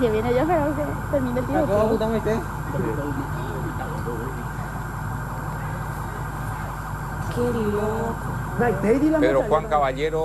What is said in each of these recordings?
Si viene yo, pero que termine el tiempo. Qué loco. Pedro Juan Caballero,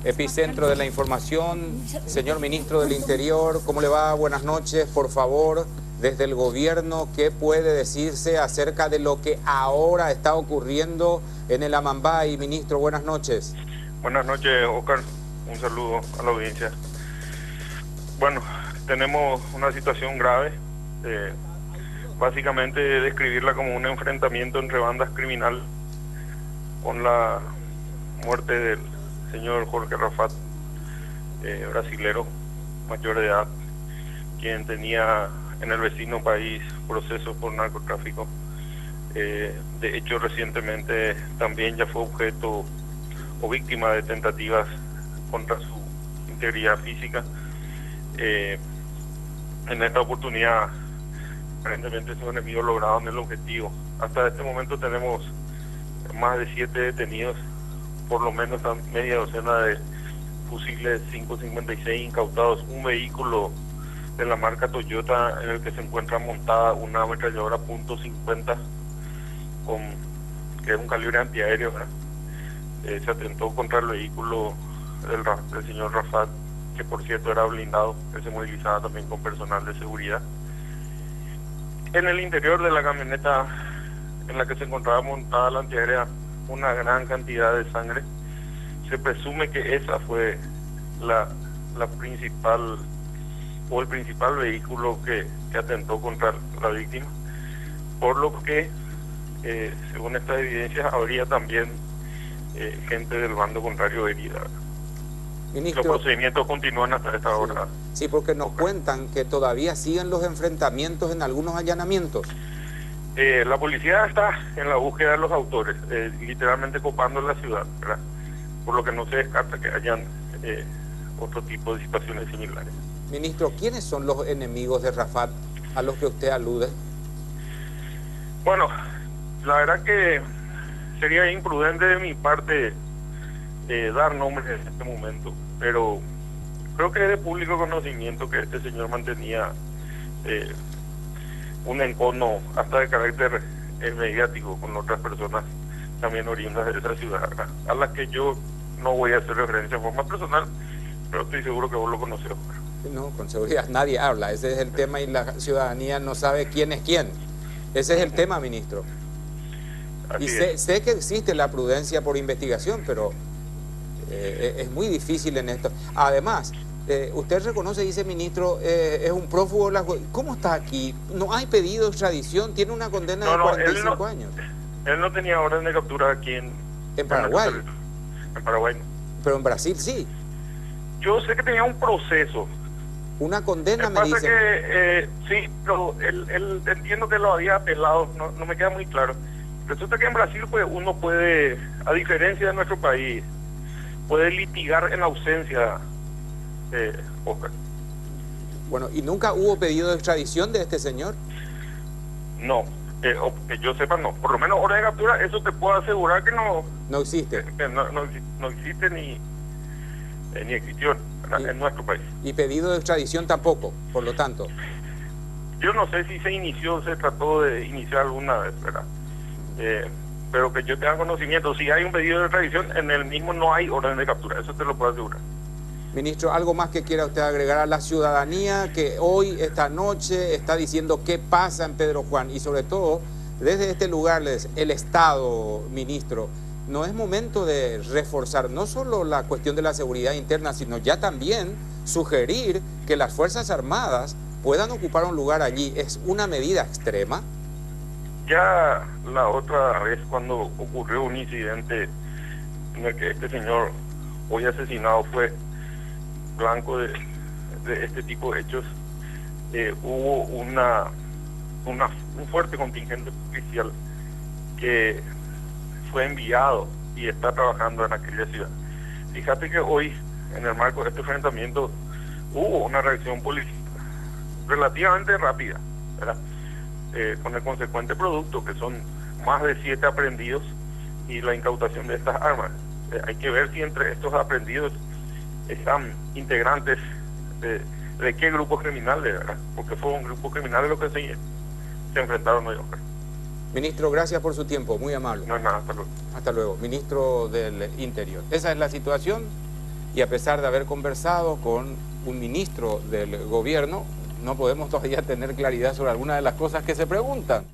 epicentro de la información. Señor Ministro del Interior, ¿cómo le va? Buenas noches. Por favor, desde el gobierno, ¿qué puede decirse acerca de lo que ahora está ocurriendo en el Amambay? Ministro, buenas noches. Buenas noches, Oscar. Un saludo a la audiencia. Bueno, tenemos una situación grave. Básicamente describirla como un enfrentamiento entre bandas criminales, con la muerte del señor Jorge Rafat, brasilero, mayor de edad, quien tenía en el vecino país procesos por narcotráfico. De hecho, recientemente también ya fue objeto o víctima de tentativas contra su integridad física. En esta oportunidad, aparentemente sus enemigos lograron el objetivo. Hasta este momento tenemos más de 7 detenidos, por lo menos media docena de fusiles 5.56 incautados, un vehículo de la marca Toyota en el que se encuentra montada una ametralladora .50 que es un calibre antiaéreo, ¿verdad? Se atentó contra el vehículo del señor Rafat, que por cierto era blindado, que se movilizaba también con personal de seguridad. En el interior de la camioneta en la que se encontraba montada la antiaérea, una gran cantidad de sangre. Se presume que esa fue la principal o el principal vehículo que atentó contra la víctima, por lo que según estas evidencias habría también gente del bando contrario herida. Ministro, los procedimientos continúan hasta esta hora. Sí, porque nos cuentan que todavía siguen los enfrentamientos en algunos allanamientos. La policía está en la búsqueda de los autores, literalmente copando la ciudad, ¿verdad? Por lo que no se descarta que hayan otro tipo de situaciones similares. Ministro, ¿quiénes son los enemigos de Rafat a los que usted alude? Bueno, la verdad que sería imprudente de mi parte dar nombres en este momento, pero creo que es de público conocimiento que este señor mantenía un encono hasta de carácter mediático con otras personas también oriundas de esa ciudad, ¿verdad? A las que yo no voy a hacer referencia en forma personal, pero estoy seguro que vos lo conocés. No, con seguridad nadie habla, ese es el tema y la ciudadanía no sabe quién es quién. Ese es el tema, ministro. Así Y es. sé que existe la prudencia por investigación, pero es muy difícil en esto. Además, usted reconoce, dice ministro, es un prófugo de la... ¿Cómo está aquí? No hay pedido de extradición, tiene una condena de 45 años. Él no tenía orden de captura aquí en Paraguay. En Paraguay no. Pero en Brasil sí. Yo sé que tenía un proceso. Una condena, me pasa dicen. que sí, pero él entiendo que lo había apelado, no me queda muy claro. Resulta que en Brasil pues uno puede, a diferencia de nuestro país, puede litigar en ausencia, Oscar. Bueno, ¿y nunca hubo pedido de extradición de este señor? No, o que yo sepa no. Por lo menos orden de captura, eso te puedo asegurar que no... No existe. Que no existe ni existió en nuestro país. Y pedido de extradición tampoco, por lo tanto. Yo no sé si se trató de iniciar alguna vez, ¿verdad? Pero que yo tenga conocimiento, si hay un pedido de extradición, en el mismo no hay orden de captura, eso te lo puedo asegurar. Ministro, ¿algo más que quiera usted agregar a la ciudadanía que hoy, esta noche, está diciendo qué pasa en Pedro Juan? Y sobre todo, desde este lugar, el Estado, ministro, ¿no es momento de reforzar no solo la cuestión de la seguridad interna, sino ya también sugerir que las Fuerzas Armadas puedan ocupar un lugar allí? ¿Es una medida extrema? Ya la otra vez cuando ocurrió un incidente en el que este señor hoy asesinado fue blanco de este tipo de hechos, hubo un fuerte contingente policial que fue enviado y está trabajando en aquella ciudad. Fíjate que hoy, en el marco de este enfrentamiento, hubo una reacción policial relativamente rápida, ¿verdad? Con el consecuente producto, que son más de 7 aprehendidos y la incautación de estas armas. Hay que ver si entre estos aprehendidos están integrantes de qué grupos criminales, ¿verdad? Porque fue un grupo criminal lo que se enfrentaron hoy, Oscar. Ministro, gracias por su tiempo, muy amable. No es nada, hasta luego. Hasta luego, ministro del Interior. Esa es la situación y a pesar de haber conversado con un ministro del gobierno, no podemos todavía tener claridad sobre algunas de las cosas que se preguntan.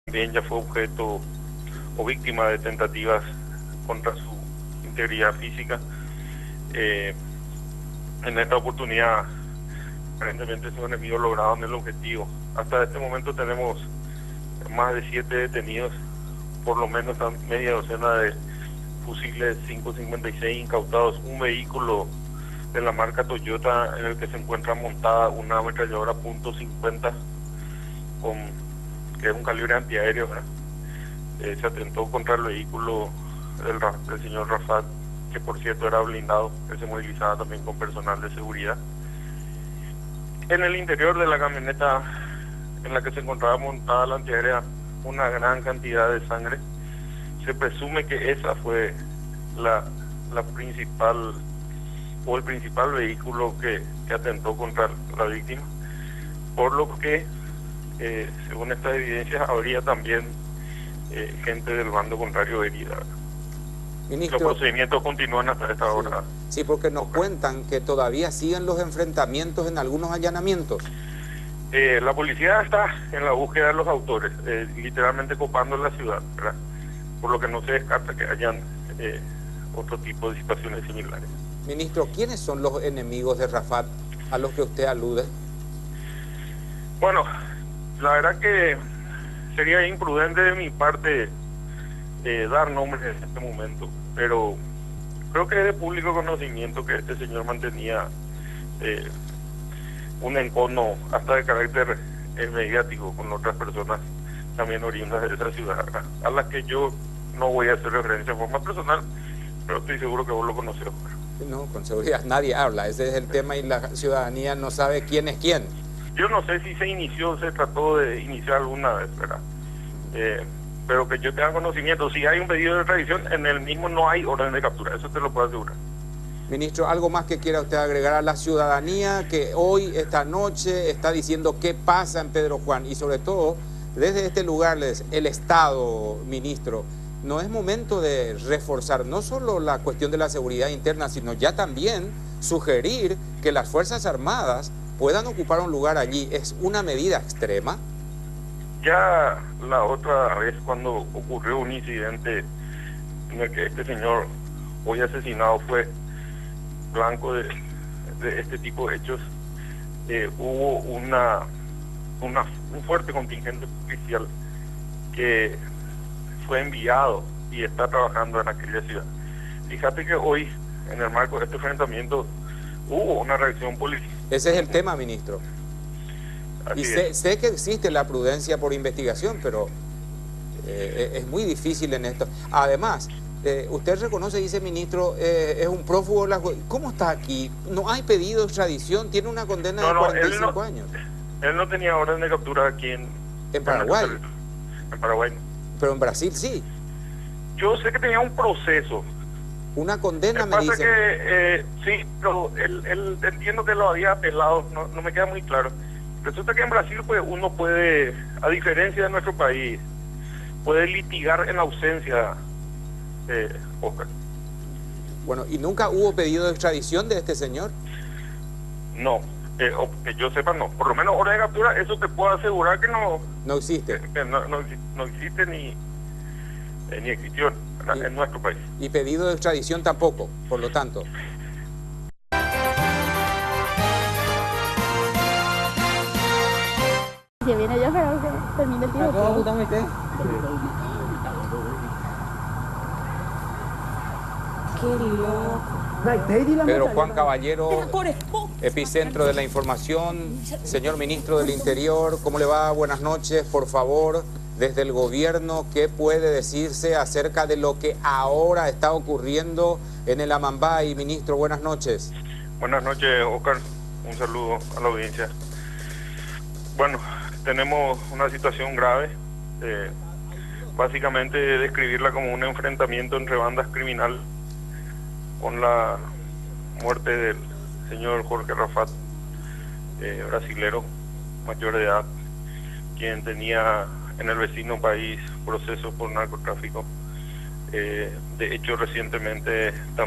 También ya fue objeto o víctima de tentativas contra su integridad física. En esta oportunidad, aparentemente sus enemigos lograron el objetivo. Hasta este momento tenemos más de 7 detenidos, por lo menos media docena de fusiles 5.56 incautados, un vehículo de la marca Toyota en el que se encuentra montada una ametralladora .50 que es un calibre antiaéreo, ¿verdad? Se atentó contra el vehículo del señor Rafat, que por cierto era blindado, que se movilizaba también con personal de seguridad. En el interior de la camioneta en la que se encontraba montada la antiaérea, una gran cantidad de sangre. Se presume que esa fue la principal o el principal vehículo que atentó contra la víctima, por lo que según estas evidencias habría también gente del bando contrario herida. Ministro, los procedimientos continúan hasta esta hora. Sí, porque nos cuentan que todavía siguen los enfrentamientos en algunos allanamientos. La policía está en la búsqueda de los autores, literalmente copando la ciudad, ¿verdad? Por lo que no se descarta que hayan otro tipo de situaciones similares. Ministro, ¿quiénes son los enemigos de Rafat a los que usted alude? Bueno, la verdad que sería imprudente de mi parte dar nombres en este momento, pero creo que es de público conocimiento que este señor mantenía un encono hasta de carácter mediático con otras personas también oriundas de esa ciudad, a las que yo no voy a hacer referencia de forma personal, pero estoy seguro que vos lo conocés. No, con seguridad nadie habla, ese es el tema y la ciudadanía no sabe quién es quién. Yo no sé si se trató de iniciar alguna vez, ¿verdad? Pero que yo tenga conocimiento, si hay un pedido de extradición, en el mismo no hay orden de captura, eso te lo puedo asegurar. Ministro, ¿algo más que quiera usted agregar a la ciudadanía que hoy, esta noche, está diciendo qué pasa en Pedro Juan? Y sobre todo, desde este lugar, el Estado, ministro, ¿no es momento de reforzar no solo la cuestión de la seguridad interna, sino ya también sugerir que las Fuerzas Armadas puedan ocupar un lugar allí? ¿Es una medida extrema? Ya la otra vez cuando ocurrió un incidente en el que este señor hoy asesinado fue blanco de este tipo de hechos, hubo un fuerte contingente policial que fue enviado y está trabajando en aquella ciudad. Fíjate que hoy, en el marco de este enfrentamiento, hubo una reacción policial. Ese es el tema, ministro. Y sé que existe la prudencia por investigación, pero es muy difícil en esto. Además, usted reconoce, dice ministro, es un prófugo. ¿Cómo está aquí? ¿No hay pedido de extradición? ¿Tiene una condena de 45 años? Él no tenía orden de captura aquí en Paraguay. En Paraguay no. Pero en Brasil sí. Yo sé que tenía un proceso. Una condena, me dicen. dicen. Que sí, pero él entiendo que lo había apelado, no me queda muy claro. Resulta que en Brasil pues uno puede, a diferencia de nuestro país, puede litigar en ausencia, Oscar. Bueno, ¿y nunca hubo pedido de extradición de este señor? No, que yo sepa no. Por lo menos orden de captura, eso te puedo asegurar que no... No existe. Que no existe ni existió en nuestro país. Y pedido de extradición tampoco, por lo tanto. Si viene yo, pero que termine el tiro. Qué loco. Pedro Juan Caballero, epicentro de la información. Señor ministro del Interior, ¿cómo le va? Buenas noches. Por favor, desde el gobierno, ¿qué puede decirse acerca de lo que ahora está ocurriendo en el Amambay? Ministro, buenas noches. Buenas noches, Oscar. Un saludo a la audiencia. Bueno, tenemos una situación grave. básicamente describirla como un enfrentamiento entre bandas criminales, con la muerte del señor Jorge Rafat, brasilero, mayor de edad, quien tenía en el vecino país procesos por narcotráfico. De hecho, recientemente también